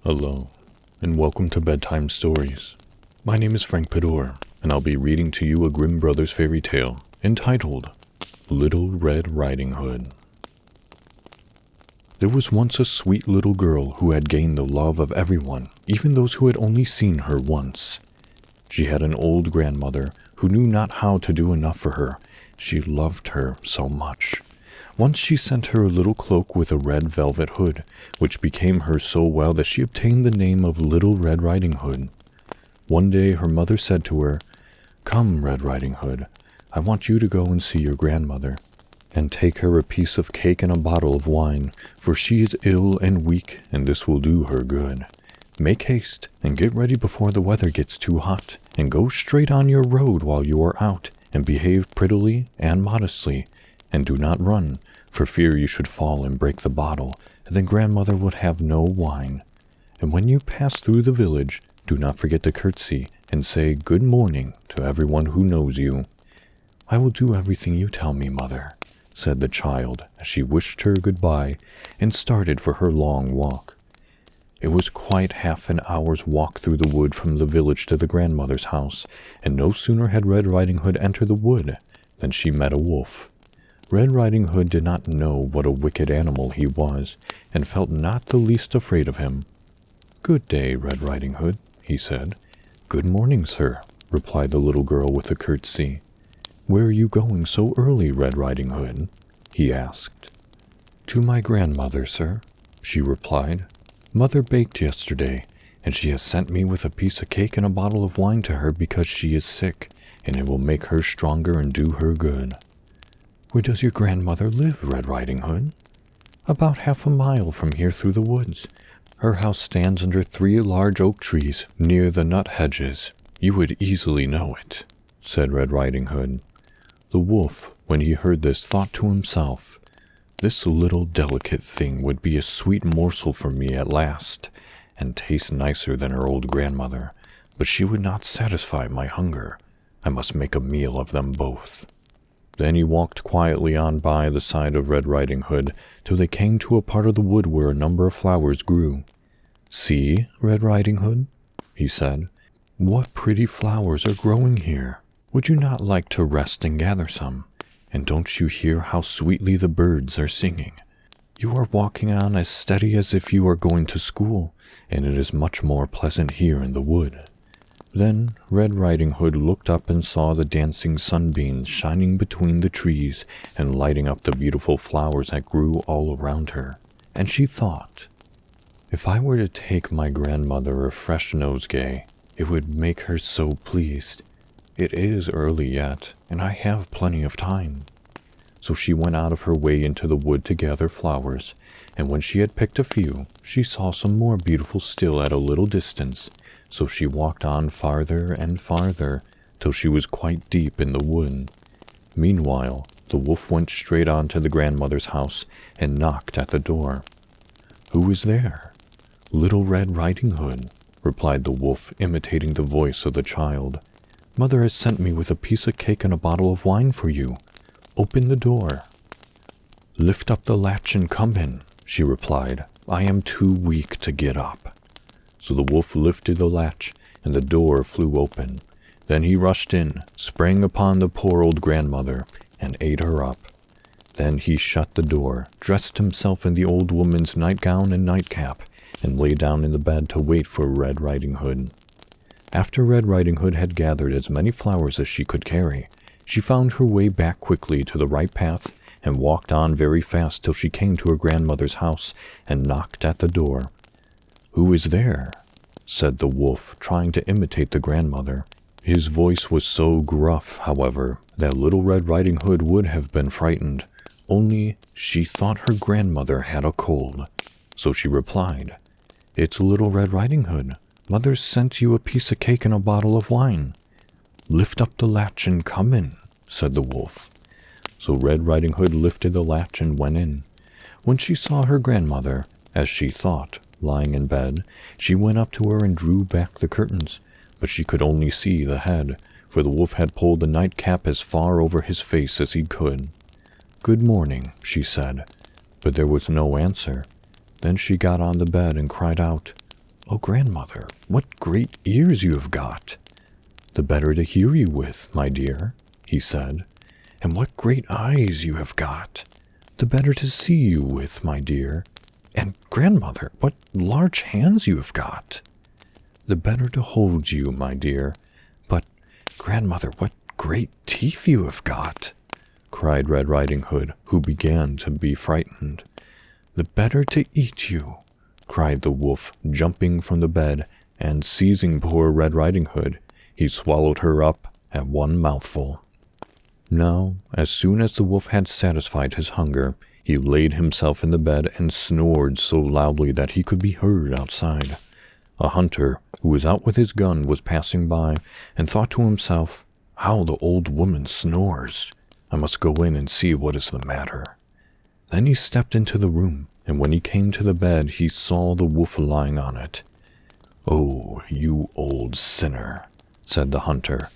Hello, and welcome to Bedtime Stories. My name is Frank Padour, and I'll be reading to you a Grimm Brothers fairy tale entitled Little Red Riding Hood. There was once a sweet little girl who had gained the love of everyone, even those who had only seen her once. She had an old grandmother who knew not how to do enough for her. She loved her so much. Once she sent her a little cloak with a red velvet hood, which became her so well that she obtained the name of Little Red Riding Hood. One day her mother said to her, "Come, Red Riding Hood, I want you to go and see your grandmother, and take her a piece of cake and a bottle of wine, for she is ill and weak, and this will do her good. Make haste, and get ready before the weather gets too hot, and go straight on your road while you are out, and behave prettily and modestly, and do not run, for fear you should fall and break the bottle, and then grandmother would have no wine. And when you pass through the village, do not forget to curtsy, and say good morning to everyone who knows you." "I will do everything you tell me, mother," said the child, as she wished her goodbye, and started for her long walk. It was quite half an hour's walk through the wood from the village to the grandmother's house, and no sooner had Red Riding Hood entered the wood than she met a wolf. Red Riding Hood did not know what a wicked animal he was, and felt not the least afraid of him. "Good day, Red Riding Hood," he said. "Good morning, sir," replied the little girl with a curtsy. "Where are you going so early, Red Riding Hood?" he asked. "To my grandmother, sir," she replied. "Mother baked yesterday, and she has sent me with a piece of cake and a bottle of wine to her because she is sick, and it will make her stronger and do her good." "Where does your grandmother live, Red Riding Hood?" "About half a mile from here through the woods. Her house stands under 3 large oak trees near the nut hedges. You would easily know it," said Red Riding Hood. The wolf, when he heard this, thought to himself, "This little delicate thing would be a sweet morsel for me at last, and taste nicer than her old grandmother, but she would not satisfy my hunger. I must make a meal of them both." Then he walked quietly on by the side of Red Riding Hood till they came to a part of the wood where a number of flowers grew. "See, Red Riding Hood," he said, "what pretty flowers are growing here. Would you not like to rest and gather some? And don't you hear how sweetly the birds are singing? You are walking on as steady as if you were going to school, and it is much more pleasant here in the wood." Then Red Riding Hood looked up and saw the dancing sunbeams shining between the trees and lighting up the beautiful flowers that grew all around her. And she thought, "If I were to take my grandmother a fresh nosegay, it would make her so pleased. It is early yet, and I have plenty of time." So she went out of her way into the wood to gather flowers, and when she had picked a few, she saw some more beautiful still at a little distance. So she walked on farther and farther, till she was quite deep in the wood. Meanwhile, the wolf went straight on to the grandmother's house and knocked at the door. "Who is there?" "Little Red Riding Hood," replied the wolf, imitating the voice of the child. "Mother has sent me with a piece of cake and a bottle of wine for you. Open the door." "Lift up the latch and come in," she replied. "I am too weak to get up." So the wolf lifted the latch, and the door flew open. Then he rushed in, sprang upon the poor old grandmother, and ate her up. Then he shut the door, dressed himself in the old woman's nightgown and nightcap, and lay down in the bed to wait for Red Riding Hood. After Red Riding Hood had gathered as many flowers as she could carry, she found her way back quickly to the right path, and walked on very fast till she came to her grandmother's house, and knocked at the door. "Who is there?" said the wolf, trying to imitate the grandmother. His voice was so gruff, however, that Little Red Riding Hood would have been frightened, only she thought her grandmother had a cold. So she replied, "It's Little Red Riding Hood. Mother sent you a piece of cake and a bottle of wine." "Lift up the latch and come in," said the wolf. So Red Riding Hood lifted the latch and went in. When she saw her grandmother, as she thought, lying in bed, she went up to her and drew back the curtains, but she could only see the head, for the wolf had pulled the nightcap as far over his face as he could. "Good morning," she said, but there was no answer. Then she got on the bed and cried out, "Oh, grandmother, what great ears you have got! The better to hear you with, my dear," he said. "And what great eyes you have got! The better to see you with, my dear. And, grandmother, what large hands you have got! The better to hold you, my dear. But, grandmother, what great teeth you have got!" cried Red Riding Hood, who began to be frightened. "The better to eat you," cried the wolf, jumping from the bed, and seizing poor Red Riding Hood, he swallowed her up at one mouthful. Now, as soon as the wolf had satisfied his hunger, he laid himself in the bed and snored so loudly that he could be heard outside. A hunter, who was out with his gun, was passing by, and thought to himself, "How the old woman snores! I must go in and see what is the matter." Then he stepped into the room, and when he came to the bed, he saw the wolf lying on it. "Oh, you old sinner," said the hunter,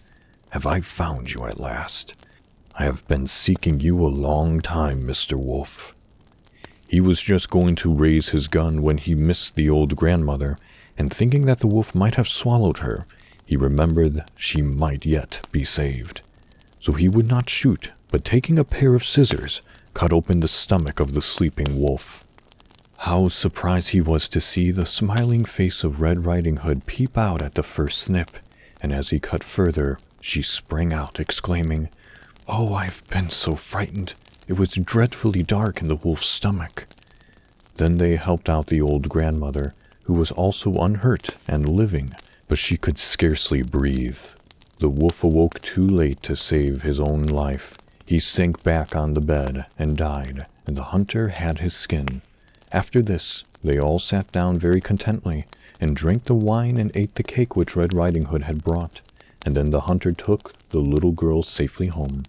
"have I found you at last? I have been seeking you a long time, Mr. Wolf." He was just going to raise his gun when he missed the old grandmother, and thinking that the wolf might have swallowed her, he remembered she might yet be saved. So he would not shoot, but taking a pair of scissors, cut open the stomach of the sleeping wolf. How surprised he was to see the smiling face of Red Riding Hood peep out at the first snip, and as he cut further, she sprang out, exclaiming, "Oh, I've been so frightened. It was dreadfully dark in the wolf's stomach." Then they helped out the old grandmother, who was also unhurt and living, but she could scarcely breathe. The wolf awoke too late to save his own life. He sank back on the bed and died, and the hunter had his skin. After this, they all sat down very contentedly, and drank the wine and ate the cake which Red Riding Hood had brought, and then the hunter took the little girl safely home.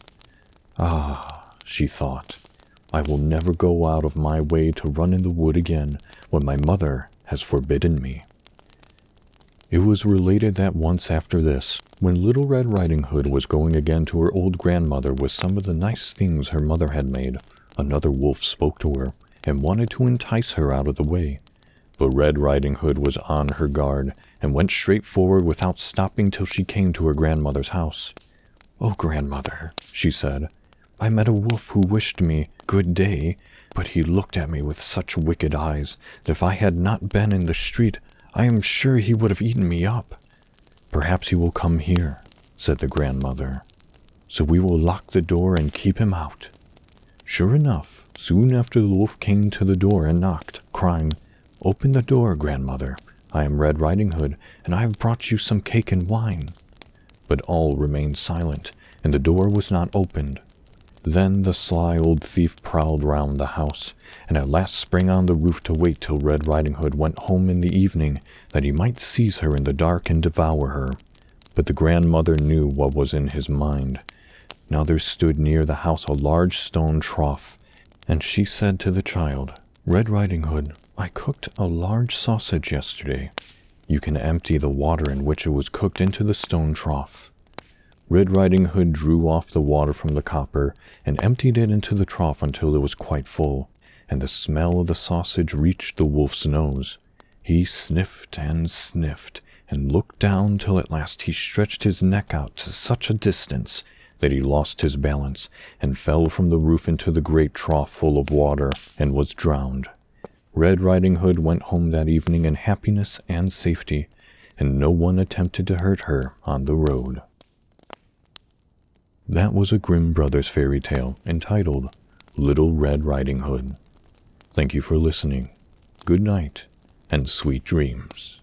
"Ah," she thought, "I will never go out of my way to run in the wood again when my mother has forbidden me." It was related that once after this, when Little Red Riding Hood was going again to her old grandmother with some of the nice things her mother had made, another wolf spoke to her and wanted to entice her out of the way. But Red Riding Hood was on her guard and went straight forward without stopping till she came to her grandmother's house. "Oh, grandmother," she said, "I met a wolf who wished me good day, but he looked at me with such wicked eyes that if I had not been in the street, I am sure he would have eaten me up." "Perhaps he will come here," said the grandmother, "so we will lock the door and keep him out." Sure enough, soon after the wolf came to the door and knocked, crying, "Open the door, grandmother. I am Red Riding Hood, and I have brought you some cake and wine." But all remained silent, and the door was not opened. Then the sly old thief prowled round the house, and at last sprang on the roof to wait till Red Riding Hood went home in the evening, that he might seize her in the dark and devour her. But the grandmother knew what was in his mind. Now there stood near the house a large stone trough, and she said to the child, "Red Riding Hood, I cooked a large sausage yesterday. You can empty the water in which it was cooked into the stone trough." Red Riding Hood drew off the water from the copper and emptied it into the trough until it was quite full, and the smell of the sausage reached the wolf's nose. He sniffed and looked down till at last he stretched his neck out to such a distance that he lost his balance and fell from the roof into the great trough full of water and was drowned. Red Riding Hood went home that evening in happiness and safety, and no one attempted to hurt her on the road. That was a Grimm Brothers fairy tale entitled Little Red Riding Hood. Thank you for listening. Good night and sweet dreams.